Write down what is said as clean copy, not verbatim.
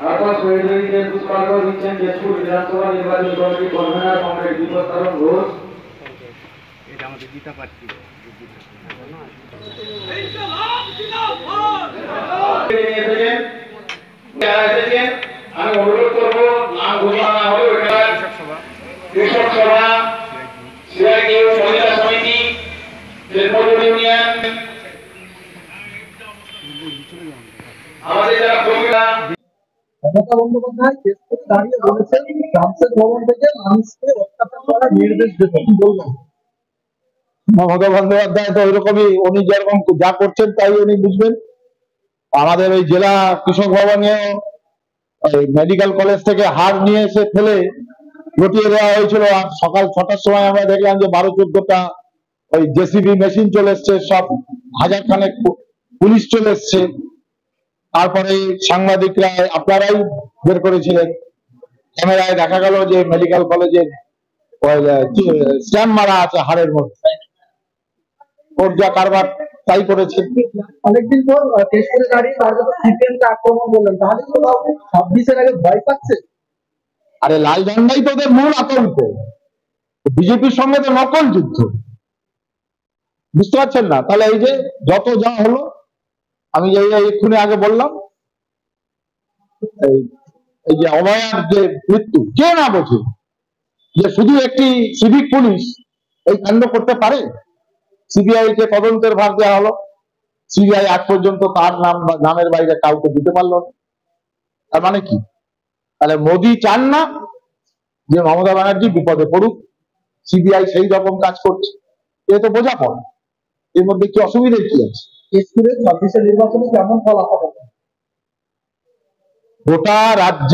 আপাতত শহীদদের পুষ্পার্ঘ্য দিচ্ছেন তেজপুর বিধানসভা নির্বাচনী কমিটির কনভেনর কমরেড দীপস্তরণ ঘোষ। এটা আমাদের গীতা পাচ্ছি আমি অনুরোধ করবো নাম ঘোষণা না হলেও কৃষক সভা, সিআইটিউ মহিলা সমিতি, মজুর ইউনিয়ন, আমাদের যারা কর্মীরা মমতা বন্দ্যোপাধ্যায় কেসে দাঁড়িয়ে বলেছেন রামসের ভবন থেকে মানুষকে অত্যাচার করার নির্দেশ দিতে কি বলবেন? মমতা বন্দ্যোপাধ্যায় তো ওইরকমই, উনি যেরকম যা করছেন তাই উনি বুঝবেন। আমাদের ওই জেলা কৃষক ভবনে মেডিকেল কলেজ থেকে হাড় নিয়ে এসে ফেলে লটিয়ে দেওয়া হয়েছিল, আর সকাল 6টার সময় আমরা দেখলাম যে 12-14টা ওই জেসিবি মেশিন চলে এসছে, সব হাজার খানেক পুলিশ চলে এসছে। তারপরে সাংবাদিকরা আপনারাই বের করেছিলেন, ক্যামেরায় দেখা গেল যে মেডিকেল কলেজের স্ট্যাম্প মারা আছে হাড়ের মধ্যে। ওর যা কারবার তাই করেছে। অনেকদিন পর কেশপুরে দাঁড়িয়ে তার কাছে সিপিএমকে আক্রমণ করলেন, তাহলে তো 26-এর আগে ভয় পাচ্ছে। আরে লাল ঝান্ডাই তো ওদের মূল আতঙ্ক, বিজেপির সঙ্গে তো নকল যুদ্ধ, বুঝতে পারছেন না? তাহলে এই যে যত যা হলো, আমি এক্ষুনি আগে বললাম, এই যে অভয়ার যে মৃত্যু, কে না বোঝে যে শুধু একটি সিভিক পুলিশ এই কাণ্ড করতে পারে? সিবিআই কে তদন্তের ভার দেওয়া হলো, সিবিআই আজ পর্যন্ত তার নাম বা নামের বাইরে কাউকে দিতে পারলো না। তার মানে কি? তাহলে মোদী চান না যে মমতা ব্যানার্জি বিপদে পড়ুক, সিবিআই সেই রকম কাজ করছে, এ তো বোঝা পড়ে। এর মধ্যে কি অসুবিধা কি আছে? কেশপুরে 26-এর নির্বাচনে কেমন ফলাফল হবে? গোটা রাজ্য